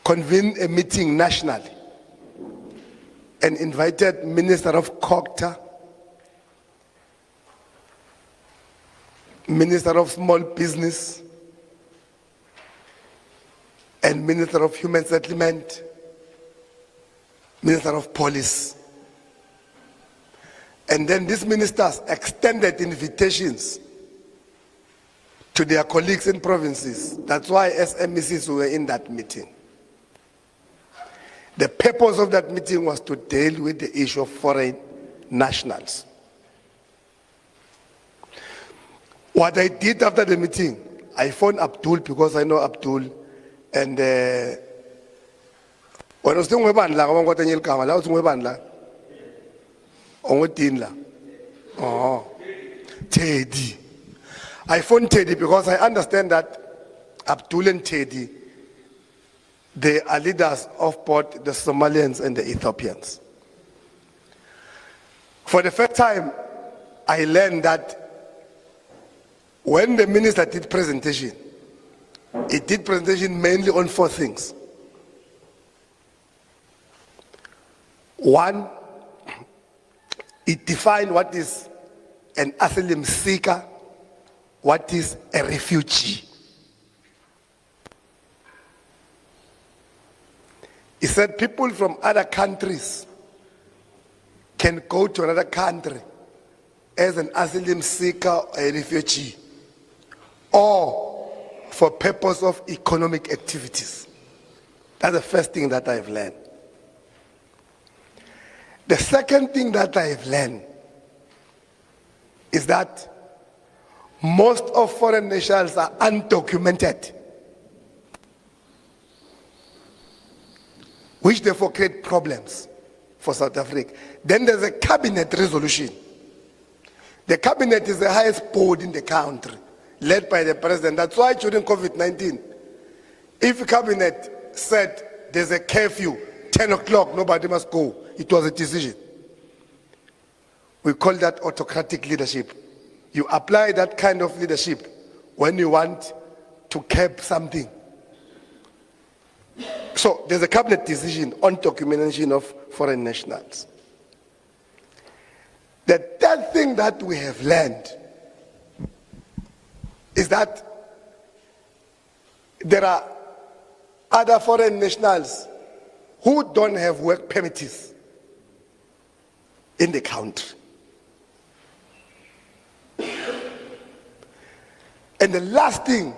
convened a meeting nationally and invited Minister of Culture, Minister of Small Business, and Minister of Human Settlement, Minister of Police. And then these ministers extended invitations to their colleagues in provinces. That's why SMECs were in that meeting. The purpose of that meeting was to deal with the issue of foreign nationals. What I did after the meeting, I phoned Abdul because I know Abdul, and when I was doing Teddy. I phoned Teddy because I understand that Abdul and Teddy, they are leaders of both the Somalians and the Ethiopians. For the first time, I learned that when the minister did presentation, he did presentation mainly on 4 things. One, it defined what is an asylum seeker, what is a refugee. He said people from other countries can go to another country as an asylum seeker or a refugee, or for purpose of economic activities. That's the first thing that I've learned. The second thing that I've learned is that most of foreign nationals are undocumented, which therefore create problems for South Africa. Then there's a cabinet resolution. The cabinet is the highest board in the country, led by the president. That's why during COVID-19, if the cabinet said there's a curfew, 10 o'clock, nobody must go, it was a decision. We call that autocratic leadership. You apply that kind of leadership when you want to curb something. So there's a cabinet decision on documentation of foreign nationals. The third thing that we have learned is that there are other foreign nationals who don't have work permits in the country. And the last thing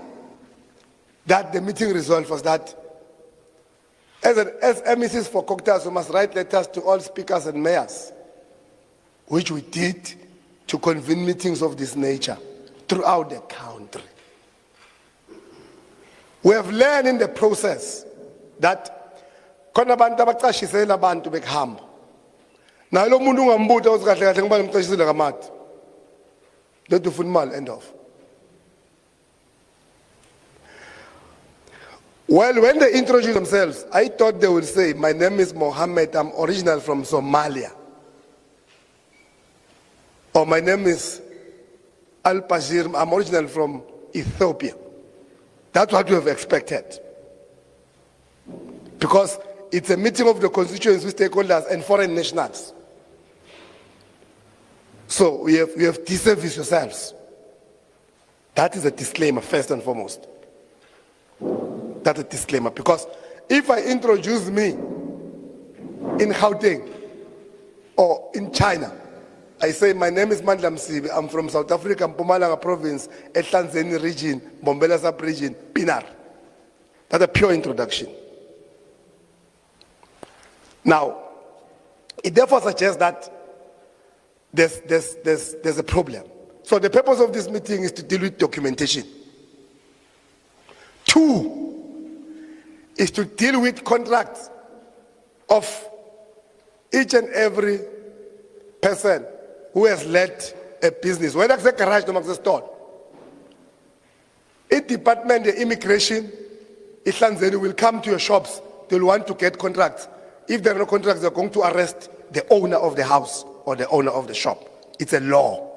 that the meeting resolved was that as MECs for cocktails, we must write letters to all speakers and mayors, which we did to convene meetings of this nature throughout the country. We have learned in the process that khona abantu abaqashisela abantu bekuhamba. Na lo muntu ungambuza uzikahle kahle ngoba ngimqashisile kamati. Lethu ufuna imali, end of. Well, when they introduced themselves, I thought they would say, my name is Mohammed, I'm original from Somalia. Or my name is Al-Bashir, I'm original from Ethiopia. That's what we have expected. Because it's a meeting of the constituency stakeholders and foreign nationals. So we have disservice yourselves. That is a disclaimer, first and foremost. That's a disclaimer, because if I introduce me in Gauteng or in China, I say my name is Mandla Msibi, I'm from South Africa, Mpumalanga province, Ehlanzeni region, Bombela sub-region, Pinar. That's a pure introduction. Now, it therefore suggests that there's a problem. So the purpose of this meeting is to deal with documentation. 2, is to deal with contracts of each and every person who has led a business, whether it's a garage or a store. A department of immigration, Ihlanzeni will come to your shops, they'll want to get contracts. If there are no contracts, they're going to arrest the owner of the house or the owner of the shop. It's a law.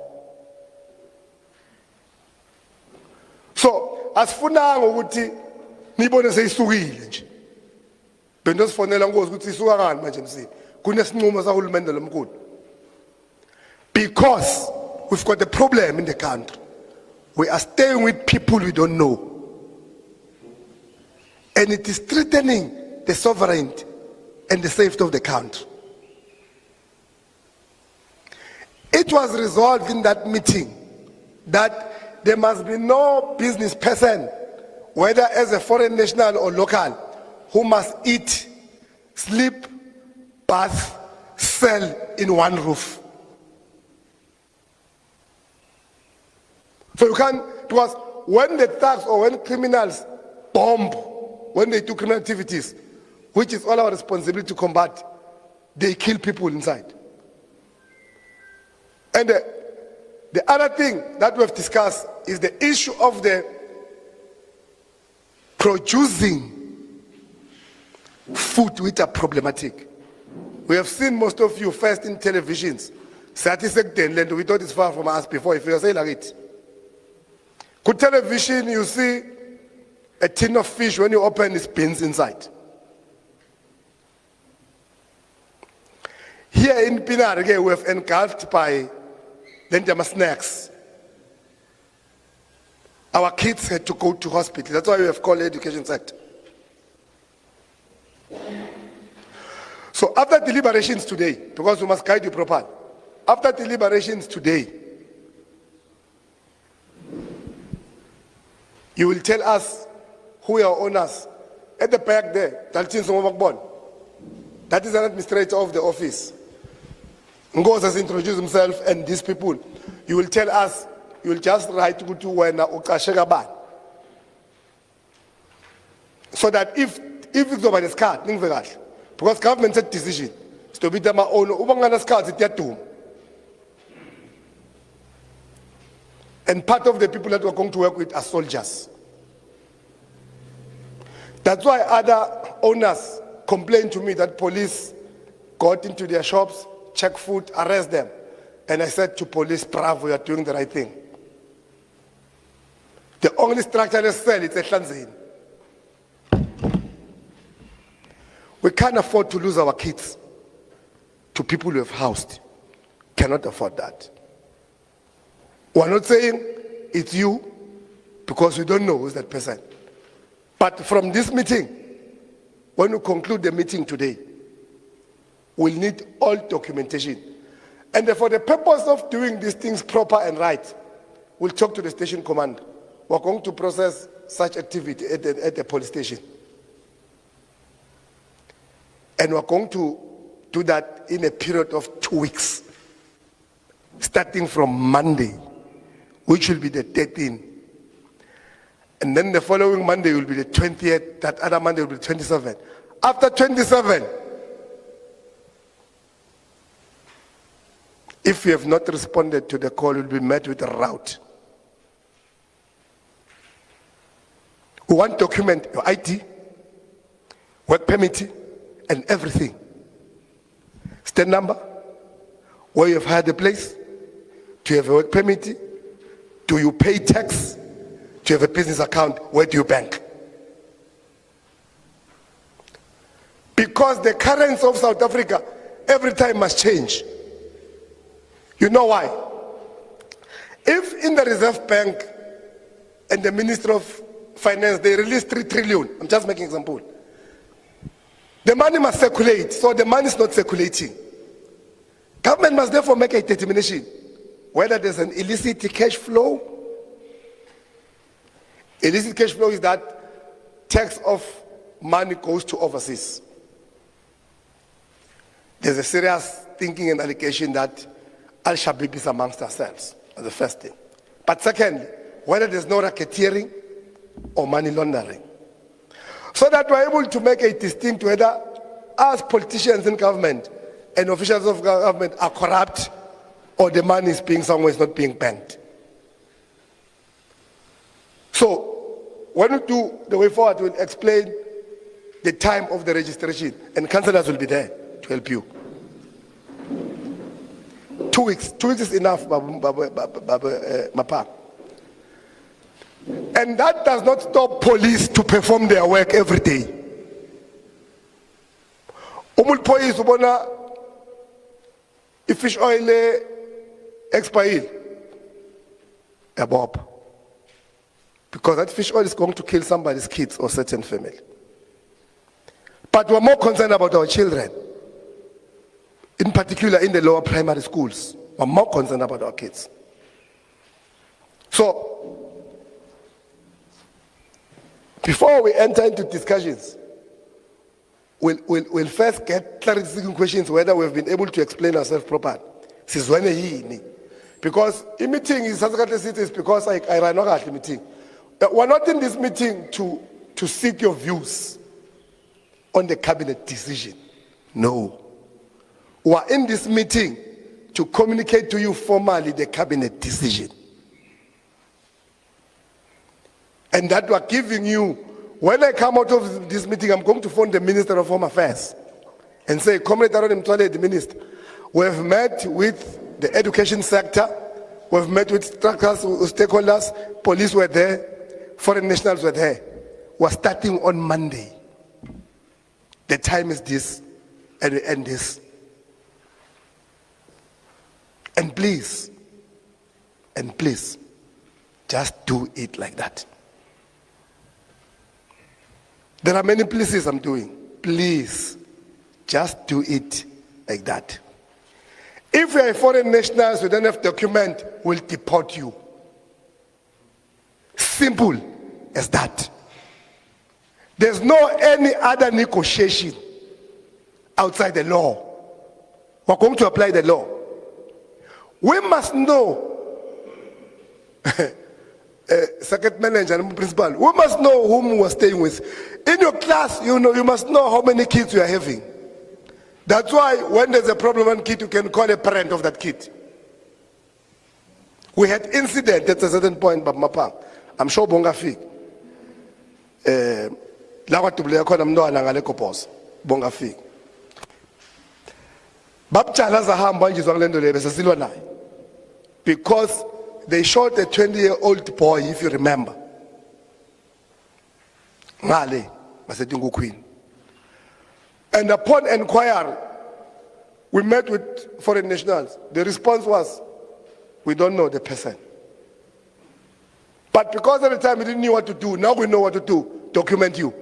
So, as for now, nibone seyisukile nje. Bendosifonela ngozi ukuthi isuka ngani manje emsini. Kunesinqumo sahulumende lomkhulu. Because we've got a problem in the country. We are staying with people we don't know. And it is threatening the sovereignty and the safety of the country. It was resolved in that meeting that there must be no business person, whether as a foreign national or local, who must eat, sleep, bath, sell in one roof. So you can't, because when the thugs or when criminals bomb, when they do criminal activities, which is all our responsibility to combat, they kill people inside. And the other thing that we have discussed is the issue of the producing food which are problematic. We have seen most of you first in televisions. We thought it's far from us before, if you say like it. Good television, you see a tin of fish, when you open it's beans inside. Here in Pinar, again, we have engulfed by Lenjama snacks. Our kids had to go to hospital. That's why we have called education sector. So after deliberations today, because we must guide you properly, after deliberations today, you will tell us who are owners. At the back there, that is an administrator of the office. Ngos has introduced himself and these people. You will tell us, you will just write to when ukashega. So that if it's over the card, because government said decision, it's to be them own ubangana cards it yatum. And part of the people that we're going to work with are soldiers. That's why other owners complain to me that police got into their shops, check food, arrest them. And I said to police, bravo, you are doing the right thing. The only structureless cell is a Hlanzini. We can't afford to lose our kids to people we have housed. Cannot afford that. We're not saying it's you because we don't know who's that person. But from this meeting, when we conclude the meeting today, we'll need all documentation. And for the purpose of doing these things proper and right, we'll talk to the station command. We're going to process such activity at the police station. And we're going to do that in a period of 2 weeks, starting from Monday, which will be the 13th. And then the following Monday will be the 20th, that other Monday will be the 27th. After 27, if you have not responded to the call, you'll be met with a rout. We want to document your ID, work permit, and everything. Stand number, where you have hired the place, do you have a work permit, do you pay tax, do you have a business account, where do you bank? Because the currency of South Africa every time must change. You know why? If in the Reserve Bank and the Minister of Finance, they release 3 trillion, I'm just making an example. The money must circulate, so the money is not circulating. Government must therefore make a determination whether there's an illicit cash flow. Illicit cash flow is that tax of money goes to overseas. There's a serious thinking and allegation that Al-Shabaab is amongst ourselves, as the first thing. But secondly, whether there's no racketeering or money laundering. So that we're able to make a distinct whether us politicians in government and officials of government are corrupt or the money is being somewhere, is not being banked. So, when we do the way forward, we'll explain the time of the registration, and councillors will be there to help you. 2 weeks. 2 weeks is enough, Mapa. And that does not stop police to perform their work every day. Umulphoyisa ubona i-fish oil expire. Bob. Because that fish oil is going to kill somebody's kids or certain family. But we're more concerned about our children. In particular in the lower primary schools. We're more concerned about our kids. So, before we enter into discussions, we'll first get clarifying questions whether we've been able to explain ourselves properly. Because the meeting is because I ran out the meeting. We're not in this meeting to seek your views on the cabinet decision. No. We're in this meeting to communicate to you formally the cabinet decision. And that we're giving you, when I come out of this meeting, I'm going to phone the Minister of Home Affairs and say, Comrade Aaron Mtwale, the Minister, we've met with the education sector, we've met with stakeholders, police were there, foreign nationals were there. We're starting on Monday. The time is this, and we end this. And please, just do it like that. There are many places I'm doing. Please, just do it like that. If you are a foreign national, you don't have document, we'll deport you. Simple as that. There's no any other negotiation outside the law. We're going to apply the law. We must know, circuit manager and principal, we must know whom we're staying with. In your class, you must know how many kids you are having. That's why when there's a problem on kid, you can call a parent of that kid. We had incident at a certain point, but Mapang, I'm sure Bongafik. Lawatubule call them no anangalekopos. Bongafik. Babchala Zaham Banjizwangendo Lebesasilwana. Because they shot a 20-year-old boy, if you remember. Ngale, Masetungu Queen. And upon inquiry, we met with foreign nationals. The response was, we don't know the person. But because at the time we didn't know what to do, now we know what to do, document you.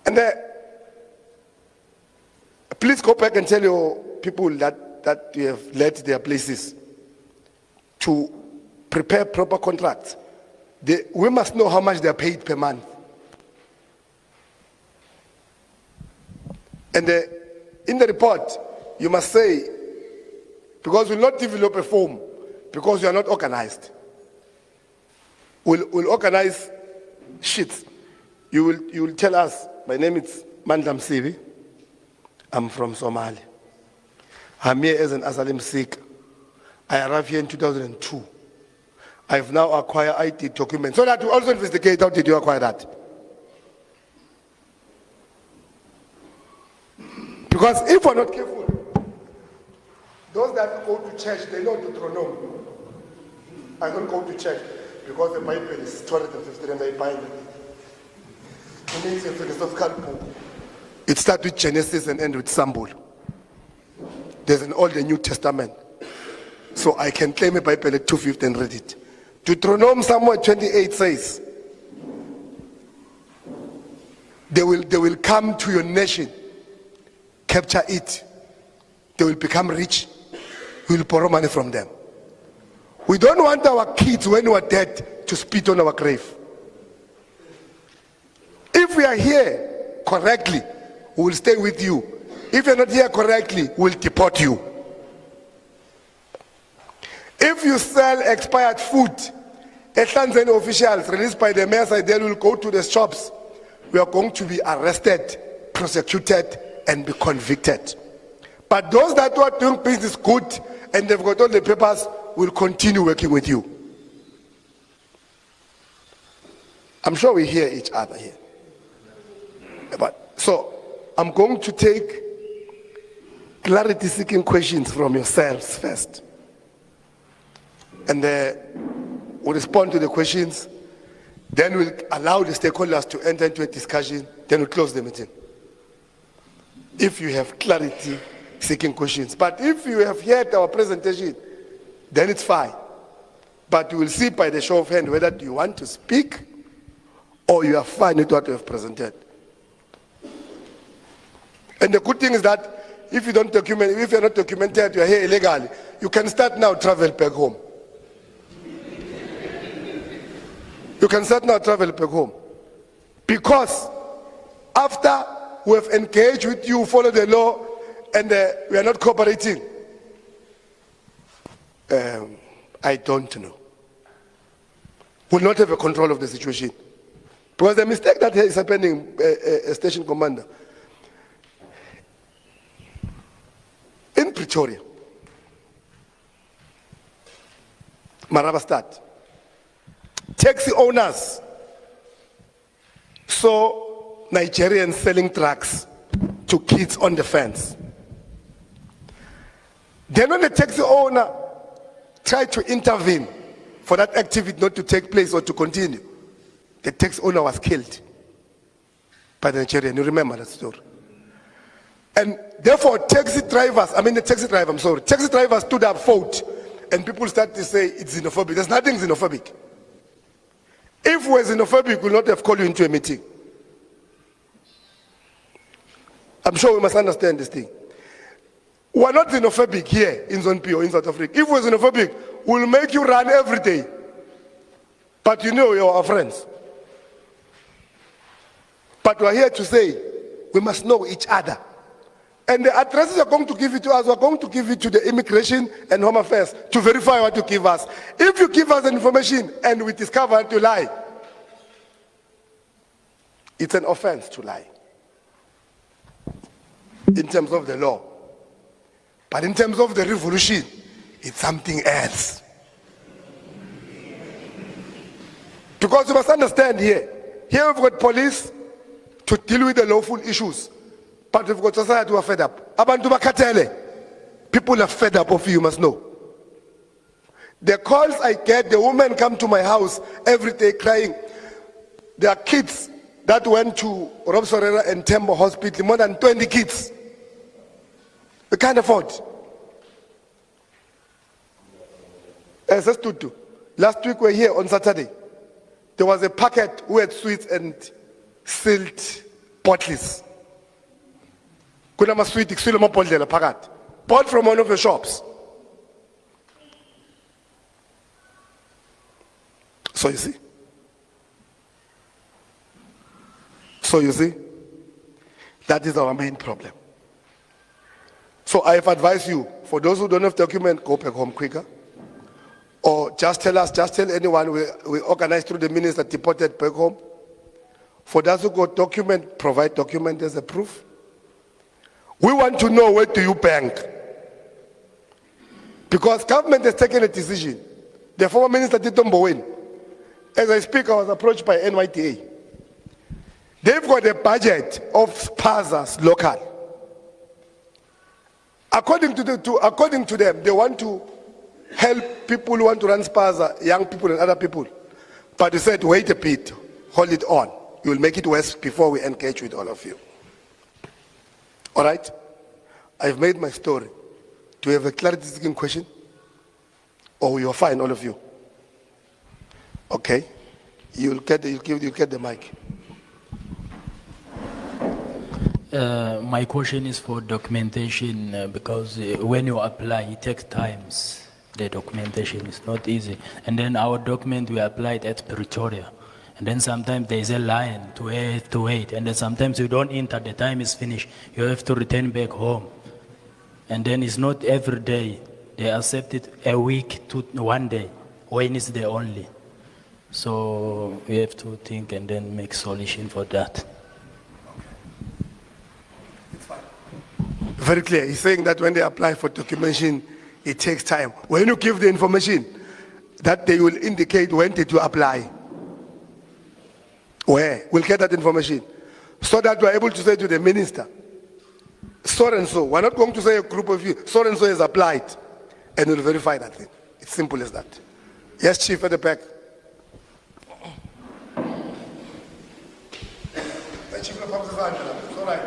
And please go back and tell your people that you have led their places to prepare proper contracts. We must know how much they are paid per month. And in the report, you must say, because we'll not develop a form, because you are not organized. We'll organize sheets. You will tell us, my name is Mandam Sivi. I'm from Somalia. I'm here as an asylum seeker. I arrived here in 2002. I've now acquired IT documents. So that we also investigate how did you acquire that. Because if we're not careful, those that go to church, they know Deuteronomy. I don't go to church because the Bible is 250 and I bind it. It means a philosophical book. It starts with Genesis and ends with Sambul. There's an Old and New Testament. So I can claim a Bible at 250 and read it. Deuteronomy somewhere 28 says, they will come to your nation, capture it, they will become rich, we will borrow money from them. We don't want our kids when we are dead to spit on our grave. If we are here correctly, we will stay with you. If you're not here correctly, we'll deport you. If you sell expired food, Tanzania officials released by the mayor said they will go to the shops. We are going to be arrested, prosecuted, and be convicted. But those that are doing business good and they've got all the papers will continue working with you. I'm sure we hear each other here. So I'm going to take clarity-seeking questions from yourselves first. And we'll respond to the questions. Then we'll allow the stakeholders to enter into a discussion then we close the meeting. If you have clarity seeking questions. But if you have heard our presentation, then it's fine. But we will see by the show of hand whether you want to speak or you are fine with what you have presented. And the good thing is that if you don't document, if you're not documented, you're here illegally, you can start now travel back home. You can start now travel back home. Because after we have engaged with you, follow the law, and we are not cooperating, I don't know. We'll not have a control of the situation. Because the mistake that is happening, station commander, in Pretoria, Marabastad, taxi owners saw Nigerians selling drugs to kids on the fence. Then when the taxi owner tried to intervene for that activity not to take place or to continue, the taxi owner was killed by the Nigerian. You remember that story? And therefore, taxi drivers stood up, fought, and people started to say it's xenophobic. There's nothing xenophobic. If we're xenophobic, we will not have called you into a meeting. I'm sure we must understand this thing. We're not xenophobic here in Zone P or in South Africa. If we're xenophobic, we'll make you run every day. But you know you're our friends. But we're here to say we must know each other. And the addresses are going to give it to us, we're going to give it to the Immigration and Home Affairs to verify what you give us. If you give us information and we discover that you lie, it's an offense to lie in terms of the law. But in terms of the revolution, it's something else. Because you must understand here we've got police to deal with the lawful issues. But we've got society who are fed up. Abantu bakhathele. People are fed up of you, must know. The calls I get, the women come to my house every day crying. There are kids that went to Rob Sorera and Tembo Hospital, more than 20 kids. We can't afford. As I stood to. Last week we were here on Saturday. There was a packet who had sweets and sealed bottles. Bought from one of the shops. So you see, that is our main problem. So I have advised you, for those who don't have document, go back home quicker. Or just tell anyone, we organize through the minister, deported back home. For those who got document, provide document as a proof. We want to know, where do you bank? Because government has taken a decision. The former minister Tito Mboweni, as I speak, I was approached by NYTA. They've got a budget of spazas local. According to them, they want to help people who want to run spaza, young people and other people. But they said, wait a bit, hold it on. You will make it worse before we engage with all of you. All right? I've made my story. Do you have a clarity-seeking question? Or you're fine, all of you? Okay. You'll get the mic. My question is for documentation because when you apply, it takes times. The documentation is not easy. And then our document, we applied at Pretoria. And then sometimes there is a line to wait. And then sometimes you don't enter, the time is finished. You have to return back home. And then it's not every day. They accept it a week to 1 day, when it's the only. So we have to think and then make solution for that. Very clear. He's saying that when they apply for documentation, it takes time. When you give the information, that they will indicate when did you apply. Where? We'll get that information. So that we're able to say to the minister, so and so, we're not going to say a group of you, so and so has applied, and we'll verify that thing. It's simple as that. Yes, Chief at the back. Chief of Angela. It's all right.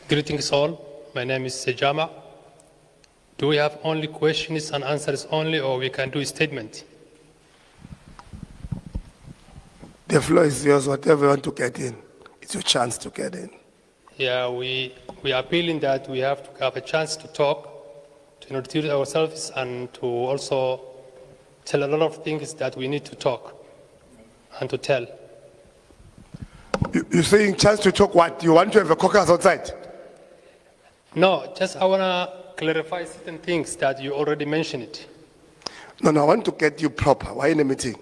Greetings all. My name is Sejama. Do we have only questions and answers only, or we can do a statement? The floor is yours. Whatever you want to get in, it's your chance to get in. Yeah, we are feeling that we have to have a chance to talk, to introduce ourselves, and to also tell a lot of things that we need to talk and to tell. You're saying chance to talk what? You want to have a caucus outside? No, just I want to clarify certain things that you already mentioned it. No, I want to get you proper. Why in a meeting?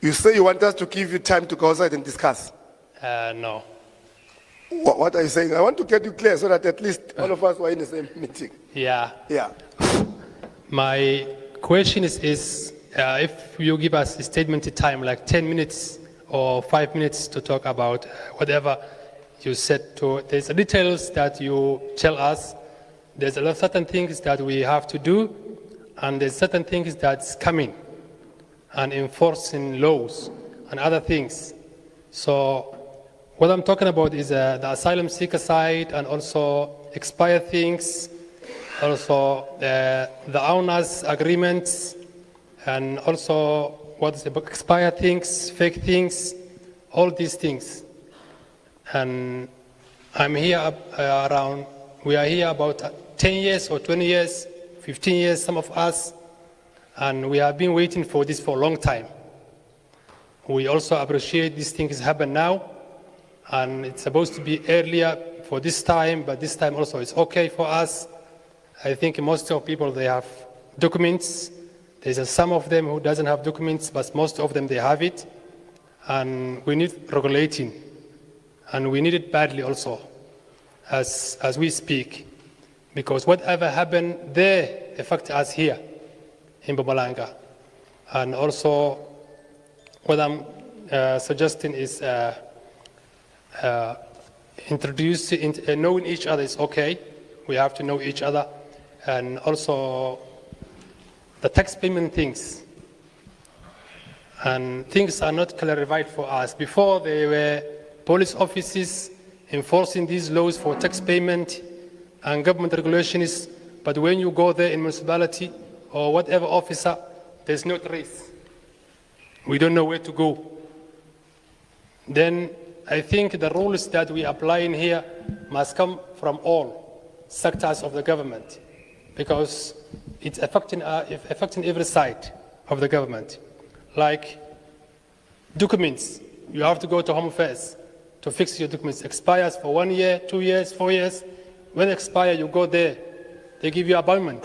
You say you want us to give you time to go outside and discuss. No. What are you saying? I want to get you clear so that at least all of us were in the same meeting. Yeah. Yeah. My question is if you give us a statement time, like 10 minutes or 5 minutes to talk about whatever you said, there's details that you tell us, there's a lot of certain things that we have to do, and there's certain things that's coming, and enforcing laws and other things. So what I'm talking about is the asylum seeker side, and also expired things, also the owners' agreements, and also what is about expired things, fake things, all these things. And I'm here we are here about 10 years or 20 years, 15 years, some of us, and we have been waiting for this for a long time. We also appreciate these things happen now, and it's supposed to be earlier for this time, but this time also it's okay for us. I think most of people, they have documents. There's some of them who doesn't have documents, but most of them, they have it. And we need regulating. And we need it badly also, as we speak. Because whatever happened there affects us here in Mpumalanga. And also, what I'm suggesting is knowing each other is okay. We have to know each other. And also, the tax payment things. And things are not clarified for us. Before, there were police offices enforcing these laws for tax payment and government regulations, but when you go there in municipality or whatever officer, there's no trace. We don't know where to go. Then I think the rules that we apply in here must come from all sectors of the government, because it's affecting every side of the government. Like documents, you have to go to Home Affairs to fix your documents. Expires for 1 year, 2 years, 4 years. When it expires, you go there. They give you an appointment.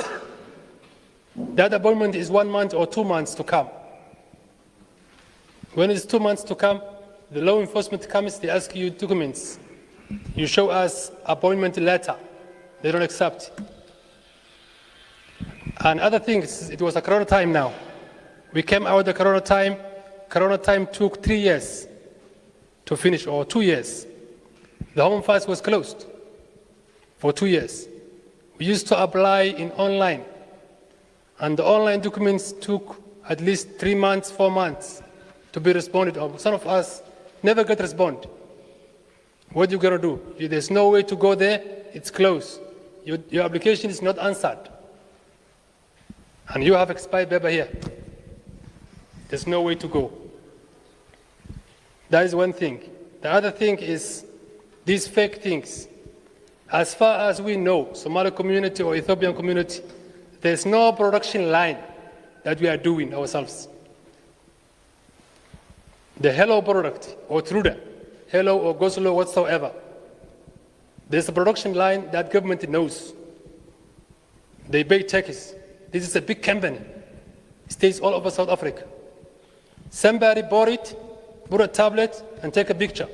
That appointment is 1 month or 2 months to come. When it's 2 months to come, the law enforcement comes, they ask you documents. You show us appointment letter. They don't accept. And other things, it was a corona time now. We came out of the corona time. Corona time took 3 years to finish, or 2 years. The Home Affairs was closed for 2 years. We used to apply in online, and the online documents took at least 3 months, 4 months to be responded on. Some of us never get respond. What are you going to do? There's no way to go there. It's closed. Your application is not answered. And you have expired paper here. There's no way to go. That is one thing. The other thing is these fake things. As far as we know, Somali community or Ethiopian community, there's no production line that we are doing ourselves. The Hello product, or Truda, Hello or Goslo whatsoever, there's a production line that government knows. They pay taxes. This is a big company. It stays all over South Africa. Somebody bought it, put a tablet, and take a picture.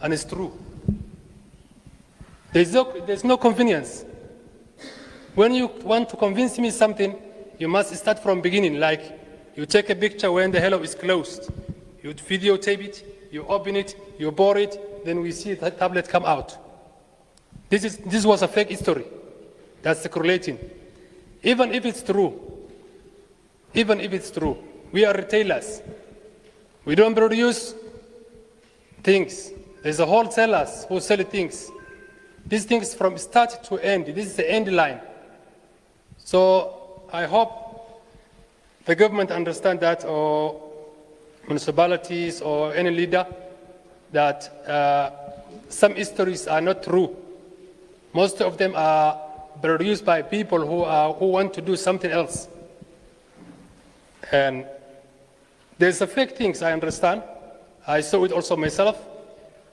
And it's true. There's no convenience. When you want to convince me something, you must start from beginning. Like, you take a picture when the Hello is closed. You videotape it, you open it, you bore it, then we see the tablet come out. This was a fake history. That's correlating. Even if it's true, We are retailers. We don't produce things. There's a wholesalers who sell things. These things from start to end. This is the end line. So I hope the government understand that, or municipalities or any leader, that some histories are not true. Most of them are produced by people who want to do something else. And there's a fake things, I understand. I saw it also myself.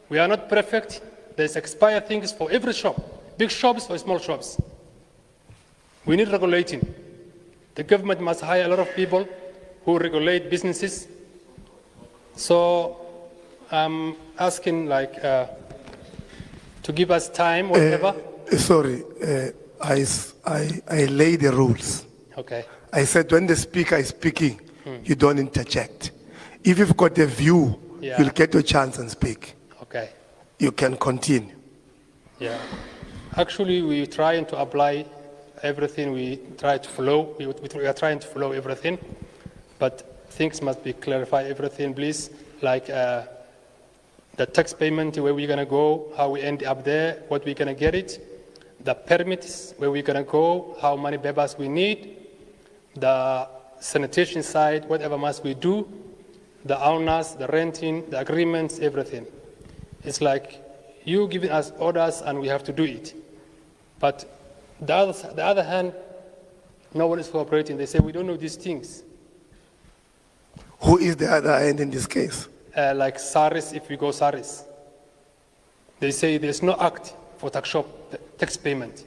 We are not perfect. There's expired things for every shop, big shops or small shops. We need regulating. The government must hire a lot of people who regulate businesses. So I'm asking to give us time, whatever. Sorry, I lay the rules. Okay. I said when the speaker is speaking, you don't interject. If you've got a view, Yeah. you'll get your chance and speak. Okay. You can continue. Yeah. Actually, we're trying to apply everything. We try to follow. We are trying to follow everything, but things must be clarified. Everything, please. Like the tax payment, where we're gonna go, how we end up there, what we're gonna get it, the permits, where we're gonna go, how many bebas we need, the sanitation side, whatever must we do, the owners, the renting, the agreements, everything. It's like you giving us orders and we have to do it. But the other hand, no one is cooperating. They say we don't know these things. Who is the other end in this case? Like SARIS, if we go SARIS, they say there's no act for tax shop tax payment.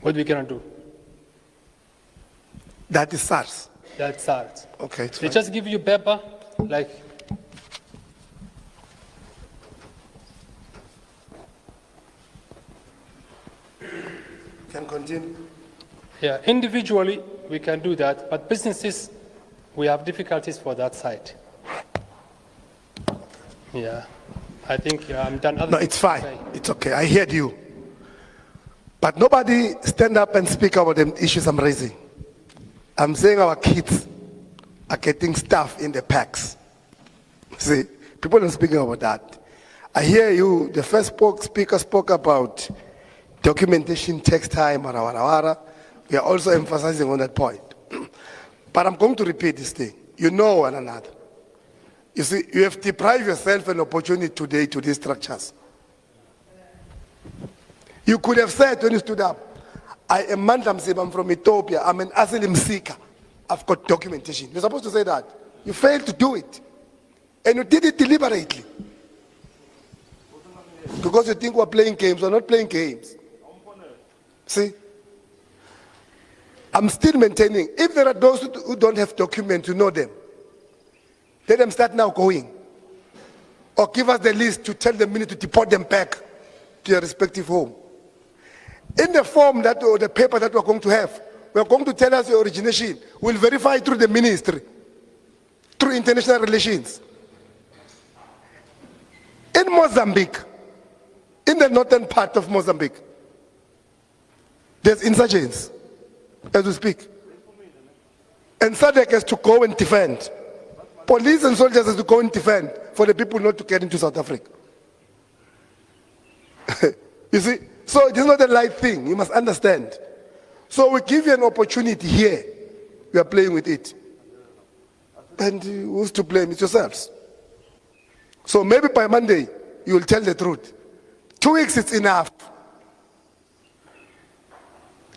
What are we gonna do? That is SARS. That's SARS. Okay, it's They fine. just give you paper, like Can continue. yeah, individually we can do that, but businesses, we have difficulties for that side. Yeah, I think I'm done. No, it's fine. It's okay. I heard you. But nobody stand up and speak about the issues I'm raising. I'm saying our kids are getting stuff in the packs. See, people are speaking about that. I hear you, the first speaker spoke about documentation takes time, wara, wara, wara. We are also emphasizing on that point. But I'm going to repeat this thing. You know one another. You see, you have deprived yourself an opportunity today to these structures. You could have said when you stood up, I am Mandla Msiba, I'm from Ethiopia, I'm an asylum seeker. I've got documentation. You're supposed to say that. You failed to do it. And you did it deliberately. Because you think we're playing games. We're not playing games. See? I'm still maintaining, if there are those who don't have documents, you know them. Let them start now going. Or give us the list to tell them we need to deport them back to their respective home. In the form that, or the paper that we're going to have, we're going to tell us the origination. We'll verify through the ministry, through international relations. In Mozambique, in the northern part of Mozambique, there's insurgents as we speak. And SADC has to go and defend. Police and soldiers have to go and defend for the people not to get into South Africa. You see? So it is not a light thing. You must understand. So we give you an opportunity here. We are playing with it. And who's to blame? It's yourselves. So maybe by Monday, you will tell the truth. 2 weeks is enough.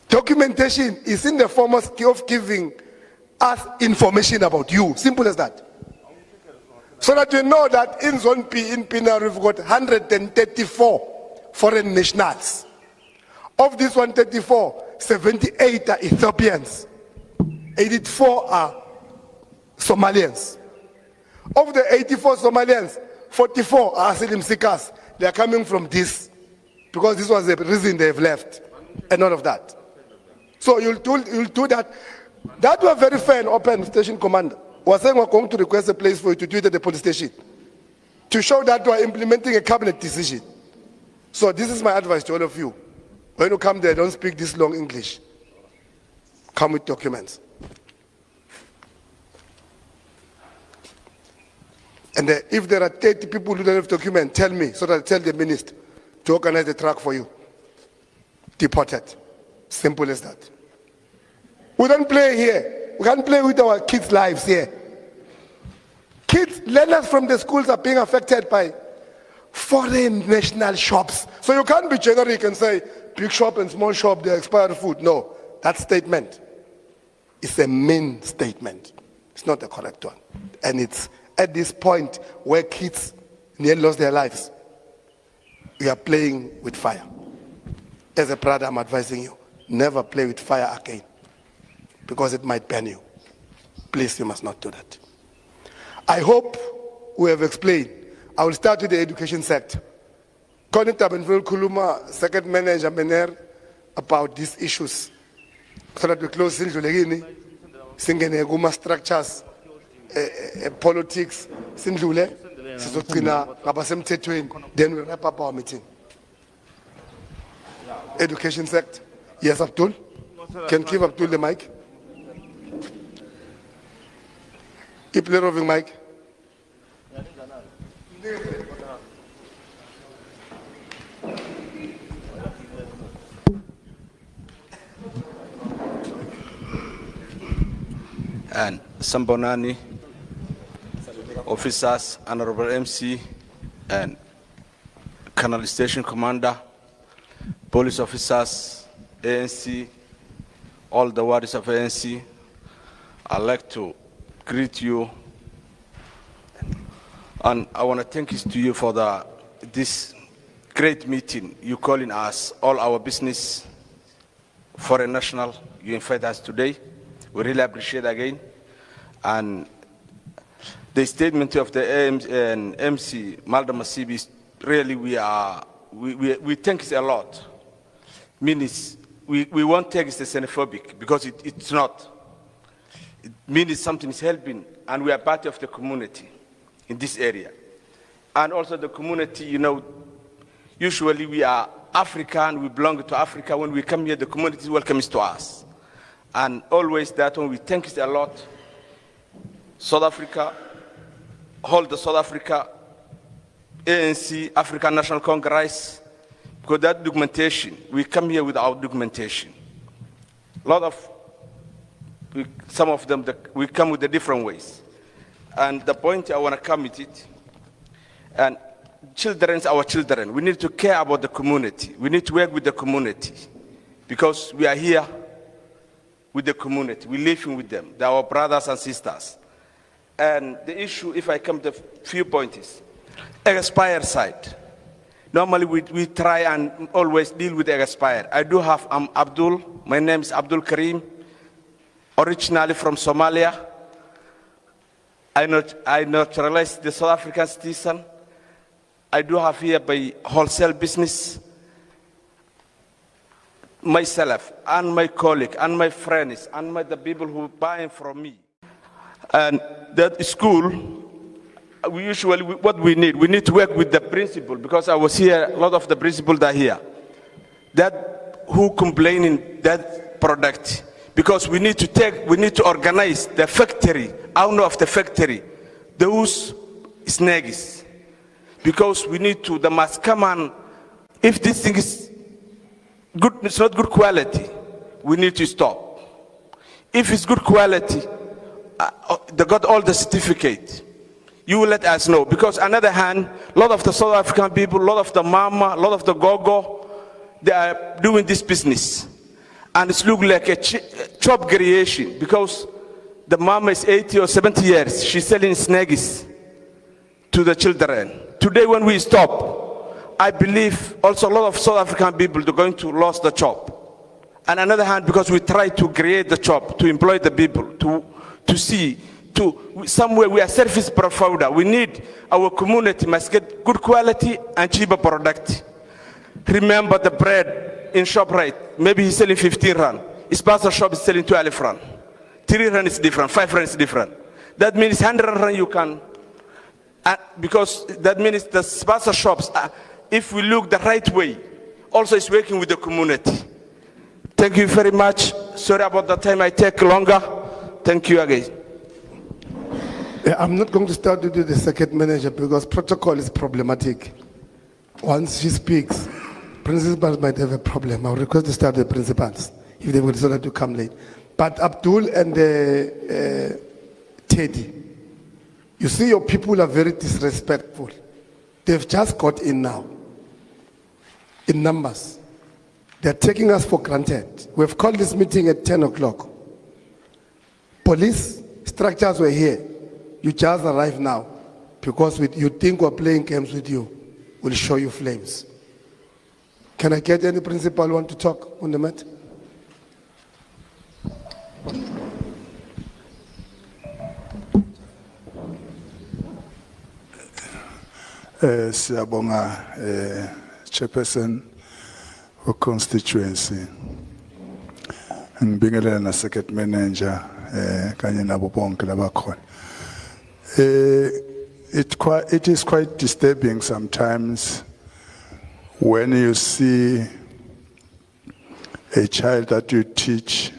Documentation is in the form of giving us information about you. Simple as that. So that we know that in Zone P, in Pina, we've got 134 foreign nationals. Of these 134, 78 are Ethiopians. 84 are Somalians. Of the 84 Somalians, 44 are asylum seekers. They are coming from this, because this was the reason they've left, and all of that. So you'll do that. That was very fair and open, station commander. We're saying we're going to request a place for you to do it at the police station, to show that we're implementing a cabinet decision. So this is my advice to all of you. When you come there, don't speak this long English. Come with documents. And if there are 30 people who don't have document, tell me, so that I'll tell the minister to organize the truck for you. Deported. Simple as that. We don't play here. We can't play with our kids' lives here. Kids, learners from the schools are being affected by foreign national shops. So you can't be generic and say, big shop and small shop, they expired food. No, that statement is a mean statement. It's not the correct one. And it's at this point where kids nearly lost their lives. We are playing with fire. As a brother, I'm advising you, never play with fire again, because it might burn you. Please, you must not do that. I hope we have explained. I will start with the education sector. Konitabenville Kuluma, second manager Mener, about these issues. So that we close Sindhulegini, singing Guma structures, politics, Sindhule, Sizokina, Abasem Tetwin, then we wrap up our meeting. Education sector. Yes, Abdul? Can give Abdul the mic? Keep the roving mic. And Sambonani, officers, Honorable MC, and Canal Station Commander, police officers, ANC, all the wards of ANC, I'd like to greet you. And I want to thank you to you for this great meeting. You calling us, all our business, foreign national, you invite us today. We really appreciate again. And the statement of the MC, Malda Masibi, is really we thank it a lot. Means we won't take it as xenophobic, because it's not. It means something is helping, and we are part of the community in this area. And also the community, you know, usually we are African, we belong to Africa. When we come here, the community welcomes to us. And always that one, we thank it a lot. South Africa, hold the South Africa, ANC, African National Congress, because that documentation, we come here with our documentation. A lot of, some of them, we come with the different ways. And the point I want to come with it, and children, our children, we need to care about the community. We need to work with the community, because we are here with the community. We live with them. They're our brothers and sisters. And the issue, if I come to a few points, expired side. Normally we try and always deal with expired. I do have, I'm Abdul, my name is Abdul Karim, originally from Somalia. I naturalized the South African citizen. I do have here by wholesale business. Myself and my colleague and my friends and the people who buy from me. And that school, we usually, what we need to work with the principal, because I was here, a lot of the principals are here. That who complaining that product, because we need to organize the factory, owner of the factory, those snags, because we need to, the must come and, if this thing is good, it's not good quality, we need to stop. If it's good quality, they got all the certificate, you will let us know. Because on the other hand, a lot of the South African people, a lot of the mama, a lot of the gogo, they are doing this business. And it's look like a job creation, because the mama is 80 or 70 years, she's selling snacks to the children. Today when we stop, I believe also a lot of South African people are going to lose the job. And on the other hand, because we try to create the job, to employ the people, to see, somewhere we are service provider. We need, our community must get good quality and cheaper product. Remember the bread in ShopRite, maybe he's selling 15 rand. His pastor shop is selling 12 rand. 3 rand is different, 5 rand is different. That means 100 rand you can, because that means the pastor shops, if we look the right way, also is working with the community. Thank you very much. Sorry about the time I take longer. Thank you again. I'm not going to start to do the second manager because protocol is problematic. Once she speaks, principals might have a problem. I'll request to start the principals if they will decide to come late. But Abdul and Teddy, you see your people are very disrespectful. They've just got in now, in numbers. They're taking us for granted. We've called this meeting at 10 o'clock. Police structures were here. You just arrived now because you think we're playing games with you. We'll show you flames. Can I get any principal want to talk on the matter? Siyabonga chairperson for constituency. Ngibingelela na second manager kanye nabo bonke labakhona. It is quite disturbing sometimes when you see a child that you teach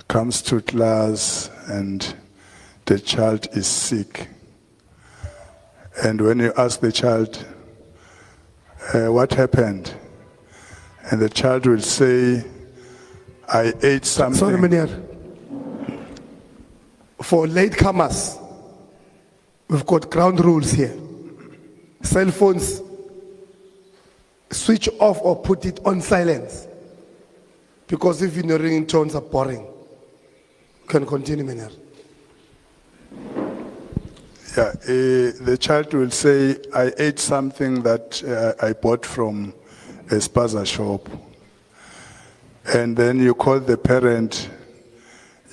comes to class and the child is sick. And when you ask the child, what happened? And the child will say, I ate something. Sorry, Minister. For latecomers, we've got ground rules here. Cell phones, switch off or put it on silence. Because if the ringing tones are boring. You can continue, Minister. Yeah, the child will say, I ate something that I bought from a spaza shop. And then you call the parent,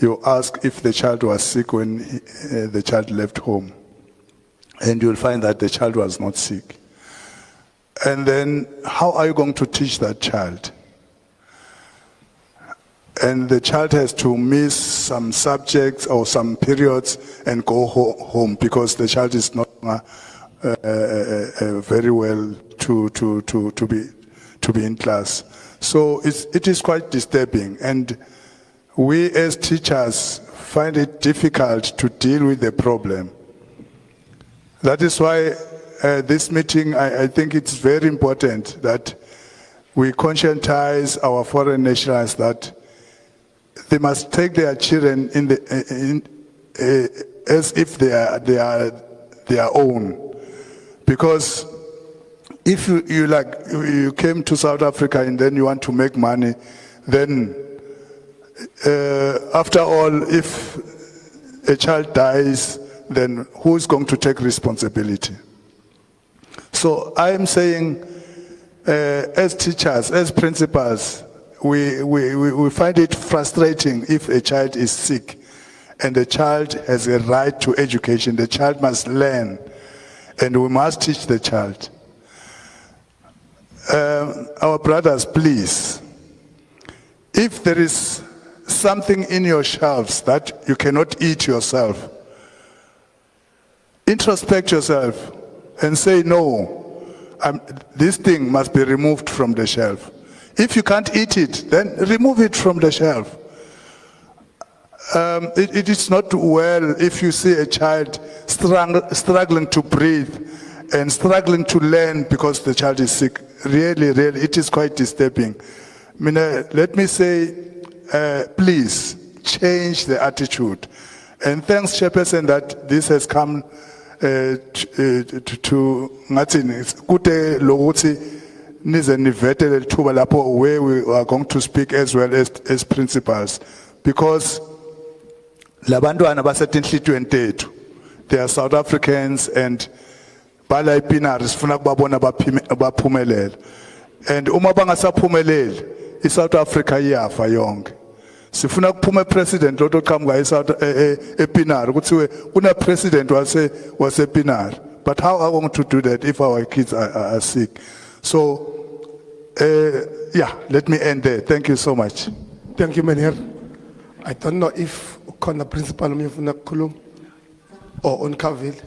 you ask if the child was sick when the child left home. And you'll find that the child was not sick. And then how are you going to teach that child? And the child has to miss some subjects or some periods and go home because the child is not very well to be in class. So it is quite disturbing, and we as teachers find it difficult to deal with the problem. That is why this meeting, I think it's very important that we conscientize our foreign nationals that they must take their children as if they are their own. Because if you came to South Africa and then you want to make money, then after all, if a child dies, then who is going to take responsibility? So I am saying, as teachers, as principals, we find it frustrating if a child is sick and the child has a right to education. The child must learn and we must teach the child. Our brothers, please, if there is something in your shelves that you cannot eat yourself, introspect yourself and say, no, this thing must be removed from the shelf. If you can't eat it, then remove it from the shelf. It is not well if you see a child struggling to breathe and struggling to learn because the child is sick. Really, it is quite disturbing. Let me say, please change the attitude. And thanks, Chairperson, that this has come to where we are going to speak as well as principals, because they are South Africans and and uma bangasaphumeleli iSouth Africa iyafa yonke. Sifuna kuphuma president lo toqhamuka ePinar kuthiwe una president wasePinar. But how are we going to do that if our kids are sick? So yeah, let me end there. Thank you so much. Thank you, Minister. I don't know if the principal or uncovered.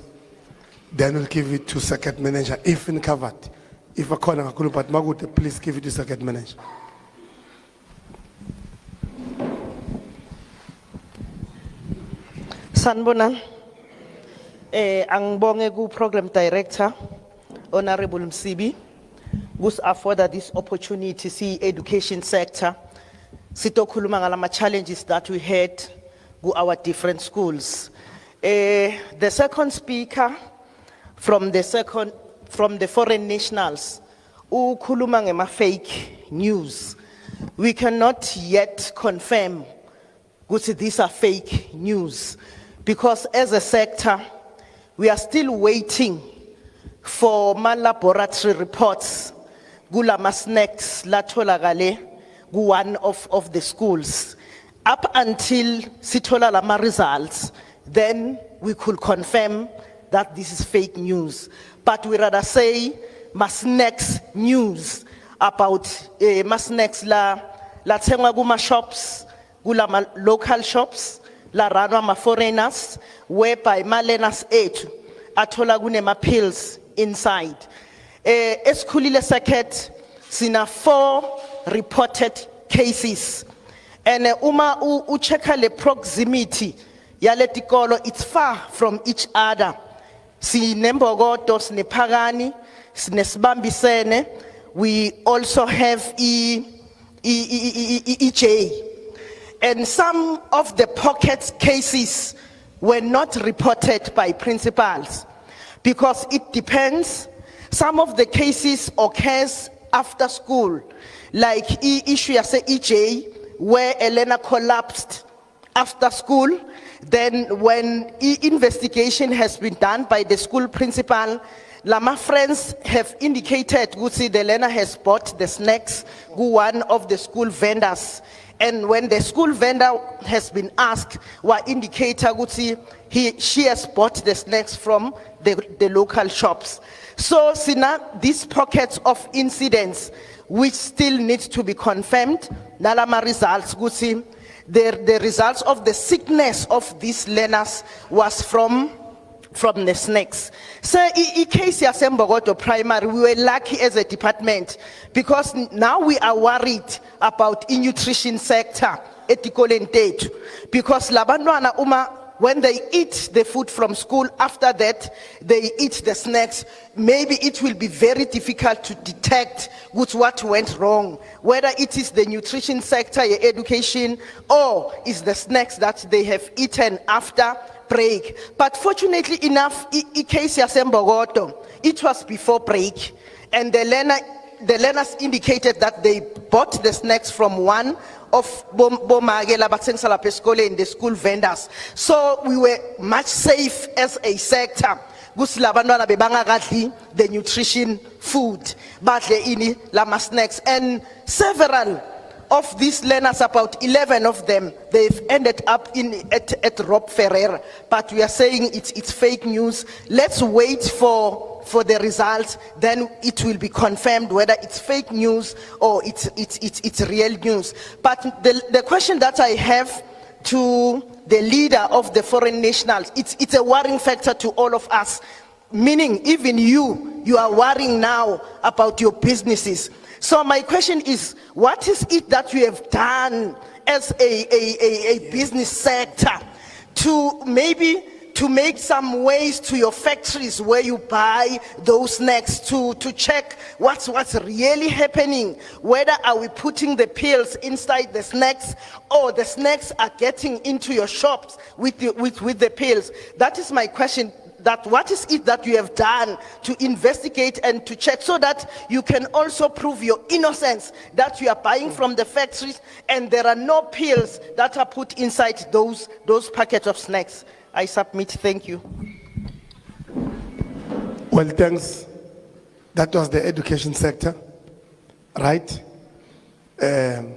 Then we'll give it to second manager if uncovered. If I call but Magut, please give it to second manager. Sanbonan. Angibonge ku program director, Honorable Msibi, who's afforded this opportunity, see education sector. Sitokhuluma ngala challenges that we had with our different schools. The second speaker from the foreign nationals, ukhuluma ngema fake news. We cannot yet confirm ukuthi these are fake news because as a sector, we are still waiting for my laboratory reports. Gulama snacks latholakale one of the schools. Up until sithola lama results, then we could confirm that this is fake news. But we rather say masnex news about masnex la thengwa kuma shops, gulama local shops, la ranwa ma foreigners, whereby ma learners ethu athola kunema pills inside. Esikhulile circuit sina 4 reported cases. And uma ucheka le proximity yale tikolo, it's far from each other. Sinembogoto, Sinepagani, Sinesbambisene. We also have EJ. And some of the pocket cases were not reported by principals because it depends. Some of the cases occurs after school, like issue as EJ, where Elena collapsed after school. Then when investigation has been done by the school principal, Lama friends have indicated the Elena has bought the snacks to one of the school vendors. And when the school vendor has been asked, what indicator she has bought the snacks from the local shops. So Sina, these pockets of incidents which still need to be confirmed, Nalama results, the results of the sickness of these learners was from the snakes. So in case Yasembogoto primary, we were lucky as a department because now we are worried about the nutrition sector, ethical and because labandwana uma, when they eat the food from school, after that, they eat the snacks. Maybe it will be very difficult to detect what went wrong, whether it is the nutrition sector, your education, or is the snacks that they have eaten after break. But fortunately enough, in case Yasembogoto, it was before break, and the learners indicated that they bought the snacks from one of Bomagela Batsensala Pescole in the school vendors. So we were much safe as a sector. The nutrition food, but the lama snacks, and several of these learners, about 11 of them, they've ended up at Rob Ferreira. But we are saying it's fake news. Let's wait for the results, then it will be confirmed whether it's fake news or it's real news. But the question that I have to the leader of the foreign nationals, it's a worrying factor to all of us, meaning even you are worrying now about your businesses. So my question is, what is it that you have done as a business sector to make some ways to your factories where you buy those snacks to check what's really happening? Whether are we putting the pills inside the snacks or the snacks are getting into your shops with the pills? That is my question. That what is it that you have done to investigate and to check so that you can also prove your innocence, that you are buying from the factories and there are no pills that are put inside those packets of snacks? I submit. Thank you. Well, thanks. That was the education sector, right? No,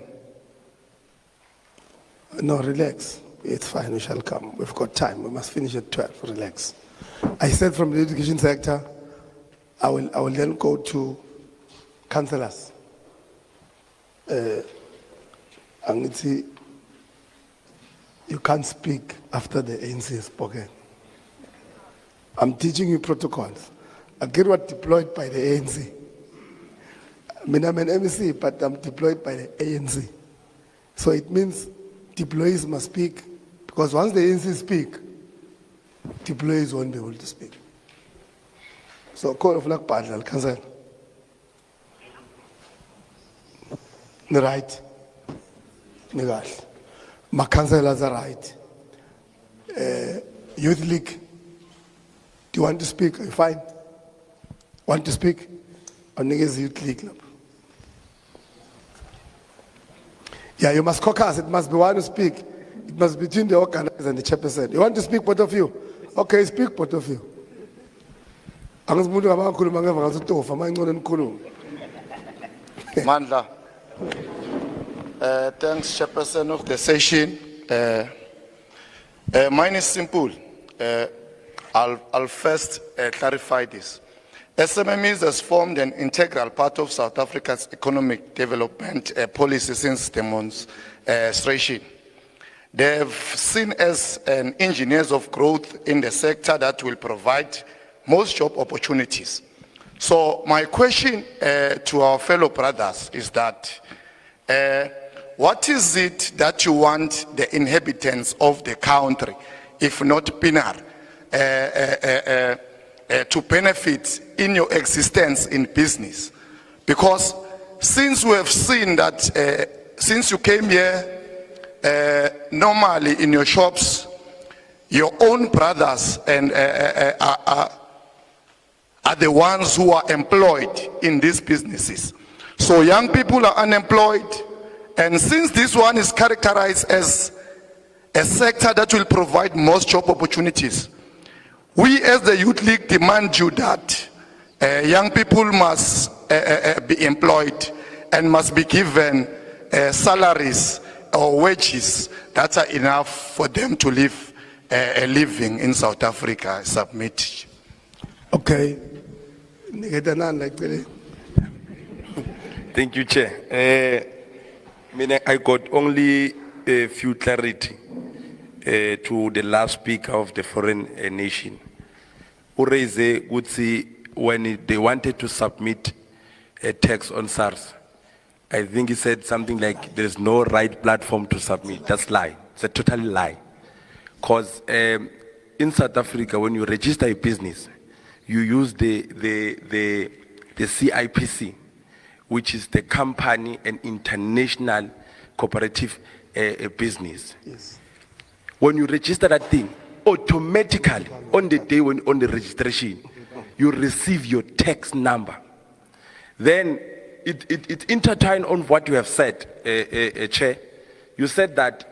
relax. It's fine. We shall come. We've got time. We must finish at 12. Relax. I said from the education sector, I will then go to councillors. Angiti, you can't speak after the ANC has spoken. I'm teaching you protocols. I get what deployed by the ANC. I mean, I'm an MEC, but I'm deployed by the ANC. So it means deployees must speak, because once the ANC speak, the employees won't be able to speak. So call of luck, I'll cancel. Right. My councillors are right. Youth League, do you want to speak? Are you fine? Want to speak? On Youth League Club. Yeah, you must caucus. It must be one to speak. It must be between the organizers and the chairperson. You want to speak, both of you? Okay, speak, both of you. Mandla. Thanks, Chairperson of the session. Mine is simple. I'll first clarify this. SMMEs has formed an integral part of South Africa's economic development policy since demonstration. They have seen as an engineers of growth in the sector that will provide most job opportunities. So my question to our fellow brothers is that what is it that you want the inhabitants of the country, if not Pinar, to benefit in your existence in business? Because since we have seen that since you came here, normally in your shops, your own brothers and are the ones who are employed in these businesses. So young people are unemployed, and since this one is characterized as a sector that will provide most job opportunities, we as the Youth League demand you that young people must be employed and must be given salaries or wages that are enough for them to live a living in South Africa. Submit. Okay. Thank you, Chair. I got only a few clarity to the last speaker of the foreign nation. Ureze would see when they wanted to submit a tax on SARS. I think he said something like there's no right platform to submit. That's lie. It's a total lie. Because in South Africa, when you register a business, you use the CIPC, which is the company and international cooperative business. Yes. When you register that thing, automatically on the day when on the registration, you receive your tax number. Then it intertwined on what you have said, Chair. You said that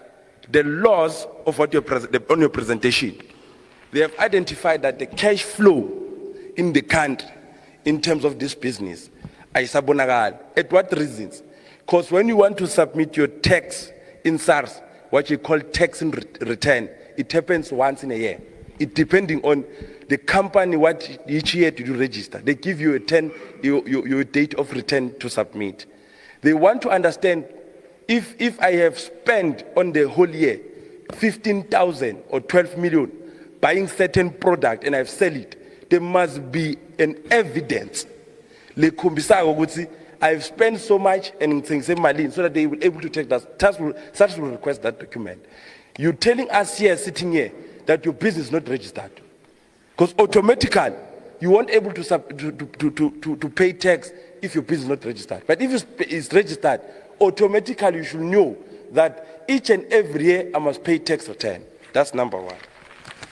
the laws of what on your presentation, they have identified that the cash flow in the country in terms of this business, at what reasons? Because when you want to submit your tax in SARS, what you call tax in return, it happens once in a year. It depending on the company, what each year do you register. They give you your date of return to submit. They want to understand if I have spent on the whole year 15,000 or 12 million buying certain product and I've sell it, there must be an evidence. I've spent so much and things so that they will be able to take that. SARS will request that document. You're telling us here, sitting here, that your business is not registered. Because automatically, you won't able to pay tax if your business is not registered. But if it's registered, automatically you should know that each and every year I must pay tax return. That's number one.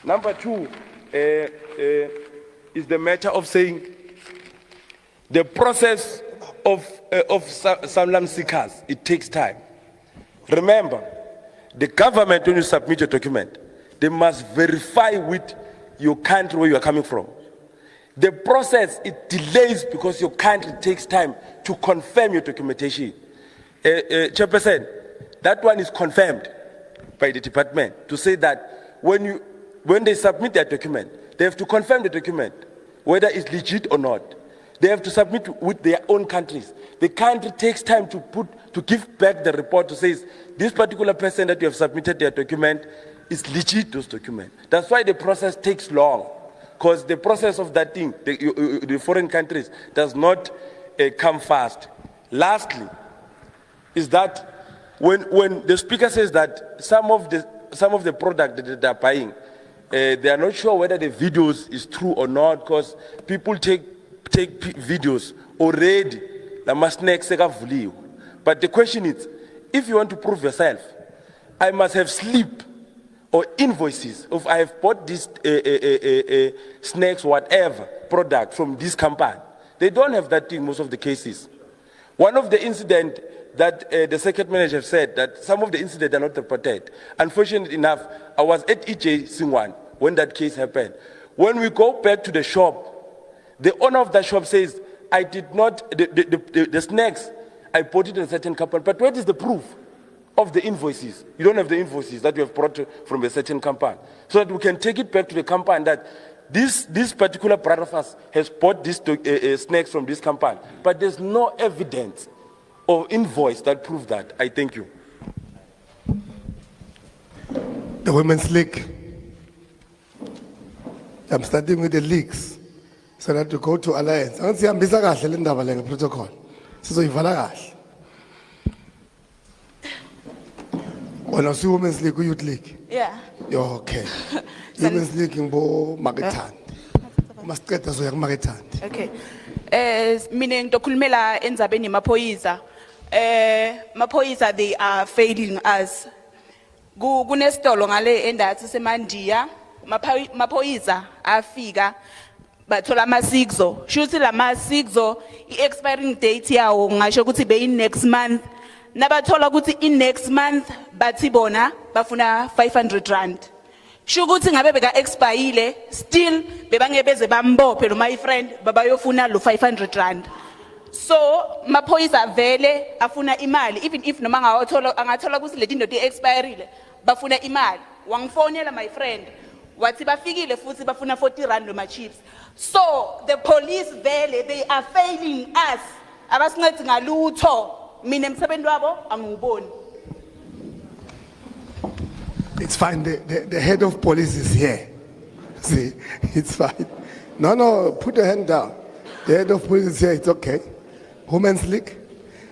Number two is the matter of saying the process of asylum seekers, it takes time. Remember, the government, when you submit your document, they must verify with your country where you are coming from. The process, it delays because your country takes time to confirm your documentation. Chairperson, that one is confirmed by the department to say that when they submit their document, they have to confirm the document, whether it's legit or not. They have to submit with their own countries. The country takes time to give back the report to say this particular person that you have submitted their document is legit, those documents. That's why the process takes long, because the process of that thing, the foreign countries, does not come fast. Lastly, is that when the speaker says that some of the product that they're buying, They are not sure whether the videos is true or not because people take videos already. But the question is, if you want to prove yourself, I must have slip or invoices if I have bought this snacks, whatever product from this company. They don't have that in most of the cases. One of the incidents that the circuit manager said that some of the incidents are not reported. Unfortunately enough, I was at EJ Singwan when that case happened. When we go back to the shop, the owner of that shop says, I did not, the snacks, I bought it in a certain company, but where is the proof of the invoices? You don't have the invoices that you have brought from a certain company. So that we can take it back to the company that this particular brother of us has bought this snacks from this company, but there's no evidence or invoice that prove that. I thank you. The Women's League. I'm starting with the leagues so that we go to alliance. Angithi sihambisa kahle le ndaba le protocol. Sizoyivala kahle. Wena usi Women's League, Youth League. Yeah. Yo, okay. Women's League ngibo Makethandi. Masiqeda so yakuMakethandi. Okay. Mina ngidokhulumela endzabeni maphoyisa. Maphoyisa, they are failing us. Kunesitolo ngale endathi seMandiya. Maphoyisa afika bathola amasigzo. Shuthi lamasigzo i-expiring date yawo ngisho ukuthi be next month. Nabathola ukuthi in next month bathi bona bafuna 500 rand. Shukuthi ngabe beka expire still bebangebeze bambophe lo my friend babayofuna lo 500 rand. So maphoyisa vele afuna imali, even if noma angathola ukuthi leti ndoto expireile bafuna imali. Wangifonela my friend wathi bafikile futhi bafuna 40 rand lo ma chips. So the police vele, they are failing us. Abasincedi ngalutho. Mina emsebenzi wabo anguboni. It's fine. The head of police is here. See, it's fine. No, put your hand down. The head of police is here. It's okay. Women's League.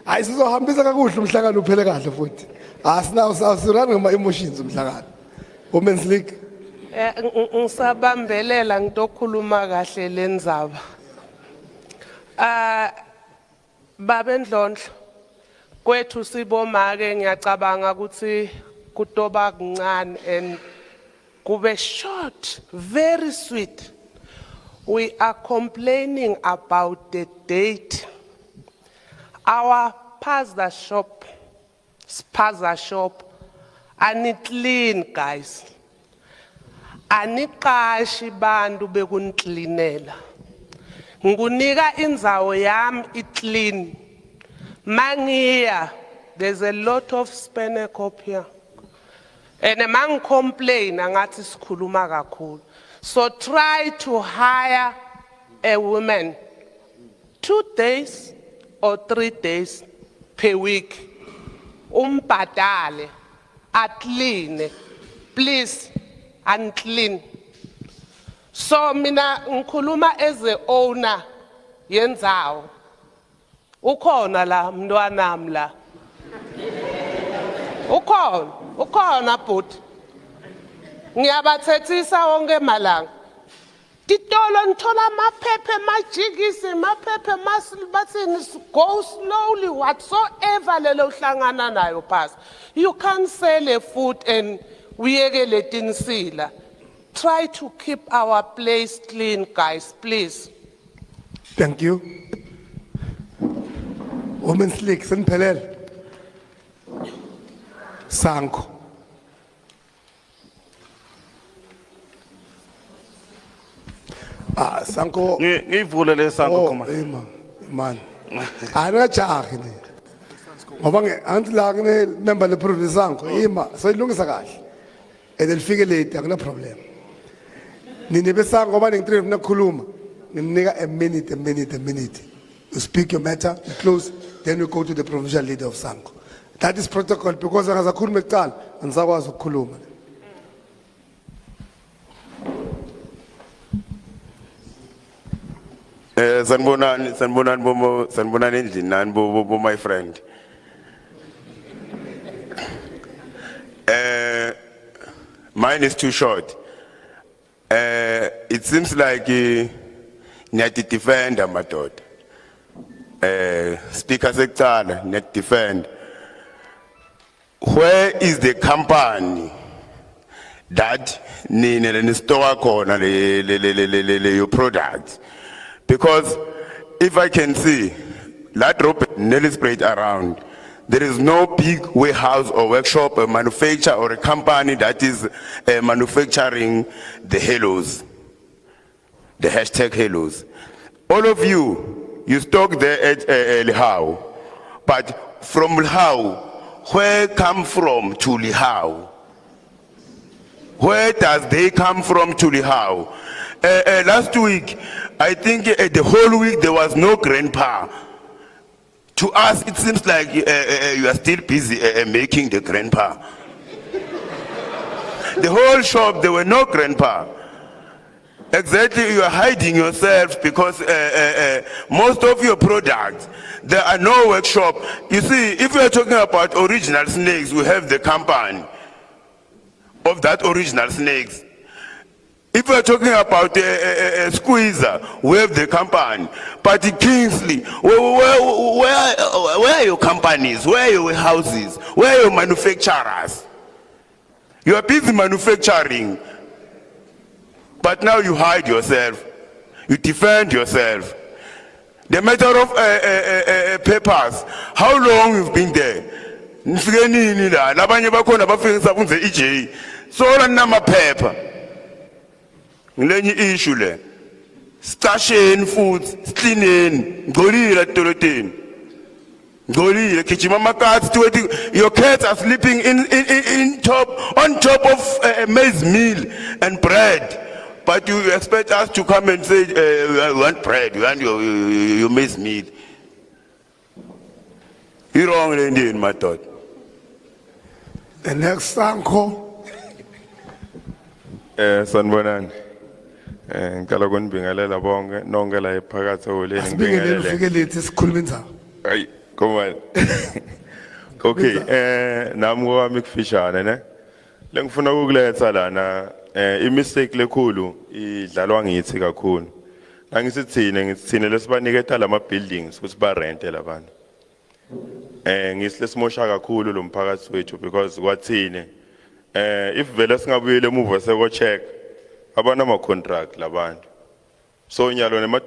I sizohambisa kakuhle umhlangano uphele kahle futhi. Asirani ngama emotions umhlangano. Women's League. Ngisabambelela ngitokhuluma kahle lenzaba. Babendlondlo kwethu siboma ke ngiyacabanga ukuthi kutoba kancane and kube short, very sweet. We are complaining about the date. Our spaza shop, ani clean guys. Aniqashi bantu bekuncleanela. Ngunika indzawo yami clean. Mangiya, there's a lot of spenecop here. And a man complain angathi sikhuluma kakhulu. So try to hire a woman 2 days or 3 days per week. Umbadale, clean, please, and clean. So mina ngikhuluma as a owner yendzawo. Ukhona la mntwanami la. Ukhona bhuti. Ngiyabathethisa wonke malanga. Titolo nthola amaphephe majikisi, maphephe bathini, go slowly whatsoever lelo uhlangana nayo pass. You can't sell a food and uyekele tinsila. Try to keep our place clean, guys, please. Thank you. Women's League, Senpelel. Sanko. Sanko. Ngivulele Sanko khoma. Man. Anachahi ni. Ngoba anti la ngine member le produce Sanko. So ilungisa kahle. Edelfike late akuna problem. Nini besa ngoba ngitri nakhuluma. Nginika a minute. You speak your matter, you close, then you go to the provincial leader of Sanko. That is protocol because angazakhuluma ekuqala angisakwazi ukukhuluma. Sanbonani endlini nani bo my friend. Mine is too short. It seems like niyati defend amadoda. Speaker sector net defend. Where is the company that ni store corner your products? Because if I can see, that rope nearly spread around. There is no big warehouse or workshop or manufacturer or a company that is manufacturing the halos, the hashtag halos. All of you stock there at Lihau, but from Lihau, where come from to Lihau? Where does they come from to Lihau? Last week, I think the whole week there was no grandpa. To us, it seems like you are still busy making the grandpa. The whole shop, there were no grandpa. Exactly, you are hiding yourself because most of your products, there are no workshop. You see, if we are talking about original snakes, we have the company of that original snakes. If we are talking about a squeezer, we have the company. But in Kingsley, where are your companies? Where are your houses? Where are your manufacturers? You are busy manufacturing. But now you hide yourself. You defend yourself. The matter of papers, how long you've been there? So paper. Ngilenye issue le. Stashing foods, cleaning, ngolile etoloteni. Ngolile kijima makati your cats are sleeping on top of maize meal and bread. But you expect us to come and say we want bread, we want your maize meal. You're wrong indeed, my thought. The next Sanko. Sanibonani. Ngicela kunibingelela bonke nonke la ephakathi oleni Sibingelele ufike lethi sikhuluma indaba. Hayi, come on. Okay, nami kwami kufishane ne. Lengifuna ukukuletha lana mistake lekhulu idlalwa ngithi kakhulu. Ngithini lesibaniketa lama buildings ukuthi ba rent labantu. Ngisilesmosha kakhulu lo mphakathi wethu because kwathini if vele singabuyele emuva seko check abana ama contract labantu. So nyalo nema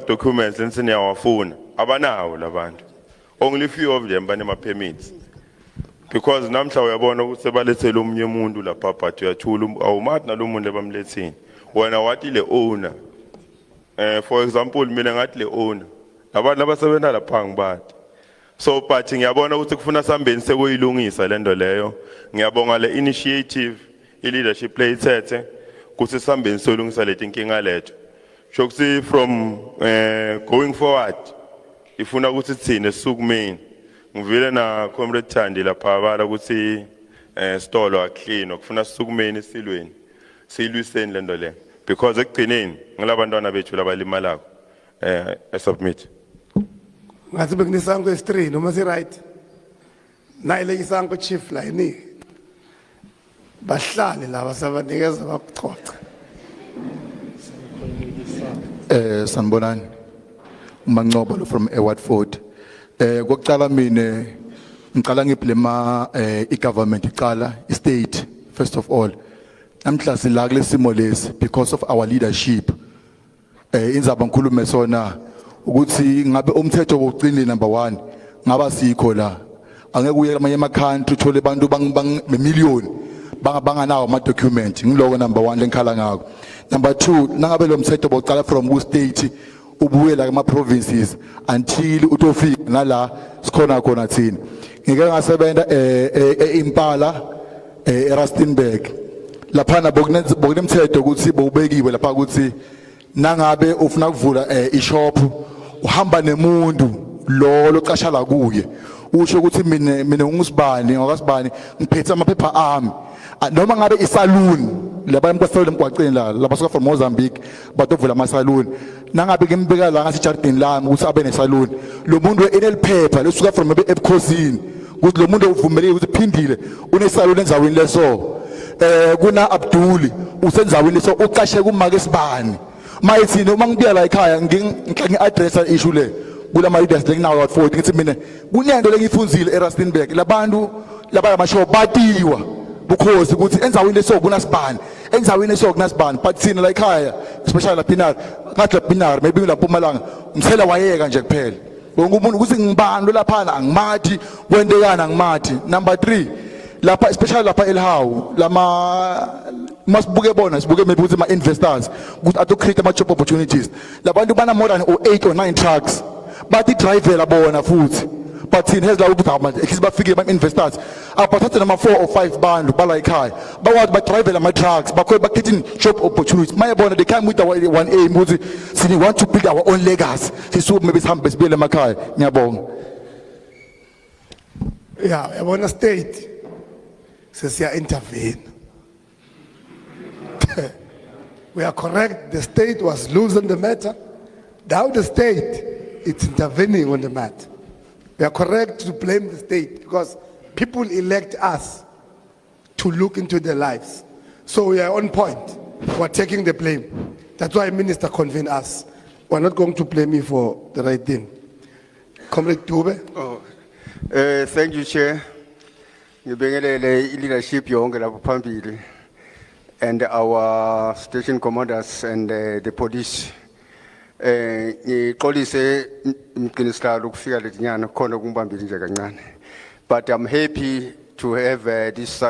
documents lensini yawafuna abanawo labantu. Only few of them banema permits. Because namhla uyabona ukuthi sebalethele umunye umuntu lapha but uyathula awumathi nalomuntu lebamlethini. Wena wathi le owner. For example mina ngathi le owner. Abantu abasebenza lapha ngibathi. So but ngiyabona ukuthi kufuna sambeni sekuyilungisa lento leyo. Ngiyabonga le initiative leadership leyithethe kuthi sambeni solungisa leti inkinga lethu. Shokuthi from going forward ifuna ukuthi sithine sukumeni. Ngivile na comrade Thandi lapha bala ukuthi stolo aclean okufuna sukumeni silweni. Silwiseni lento le because ekugcineni ngilabantwana bethu labalimalako. I submit. Ngathi bekunisango S3 noma si right. Nayile isango chief la ini. Bahlali laba sabanikeza bakuxoxa. Sanibonani. Umancobo from Watford. Kokuqala mina ngicala ngiblema i-government iqala i-state first of all. Namhla sila kulesimo lesi because of our leadership. Inzaba ngikhulume sona ukuthi ngabe umthetho wokugcina number 1 ngaba sikho la. Angeke uye amanye ama-country uthole abantu bemillion banganawo ama-document. Ngiloko number 1 lenkhala ngako. Number 2 nangabe lo mthetho bowuqala from ku-state ubuye la kuma-provinces until utofika nala sikhona khona thina. Ngike ngasebenza eImpala eRustenburg. Laphana bokunemthetho ukuthi bowubekiwe lapha ukuthi nangabe ufuna ukuvula ishop uhamba nemuntu lo loqasha la kuye. Usho ukuthi mina ngusibani ngakasibani ngiphethe amaphepha ami. Noma ngabe isaluni labantu basaluni emgwaqeni la labasuka from Mozambique batovula ama-salon nangabe ngimbeka la ngasi jardini lami ukuthi abe nesalon lo muntu eneliphepha lesuka from ebukhosini ukuthi lo muntu uvumeleke ukuthi phindile unesalon endzaweni leso kuna Abduli usenzaweni so uqashe kumake sibani mayithi noma ngibuya la ekhaya ngi-addressa issue le kulama leaders lenginawo at 40 ngithi mina kunento lengiyifunzile eRustenburg labantu laba amashow batiwa bukhosi ukuthi enzaweni leso kunasibani enzaweni leso kunasibani but thina la ekhaya especially la Pinar ngathi la Pinar maybe la Mpumalanga umthela wayeka nje kuphela wonke umuntu ukuthi ngibani lo laphana angimathi kwentekana angimathi. Number 3 lapha especially lapha eLhawu lama masibuke bona sibuke maybe ukuthi ama investors ukuthi ato create ama job opportunities labantu bana more than 8 or 9 trucks bathi driver bona futhi but thina hezla ukuthi abantu ekhizi bafike ama investors abathathe nama 4 or 5 bantu bala ekhaya bawathi ba driver ama trucks bakho bakhethin job opportunities mayebona they come with one aim ukuthi sini want to build our own legacy sisuke maybe sihambe sibuyele emakhaya. Ngiyabonga. Yeah, yabona state sesiya intervene. We are correct, the state was loose on the matter. Now the state it's intervening on the matter. We are correct to blame the state because people elect us to look into their lives. So we are on point. We are taking the blame. That's why Minister convened us. We are not going to blame me for the right thing. Comrade Dube. Thank you, Chair. Ngibingelele leadership yonke lapho phambili and our station commanders and the police. Ngixolise imqinisela ukufika letinyana khona kumbambile nje kancane. But I'm happy to have this such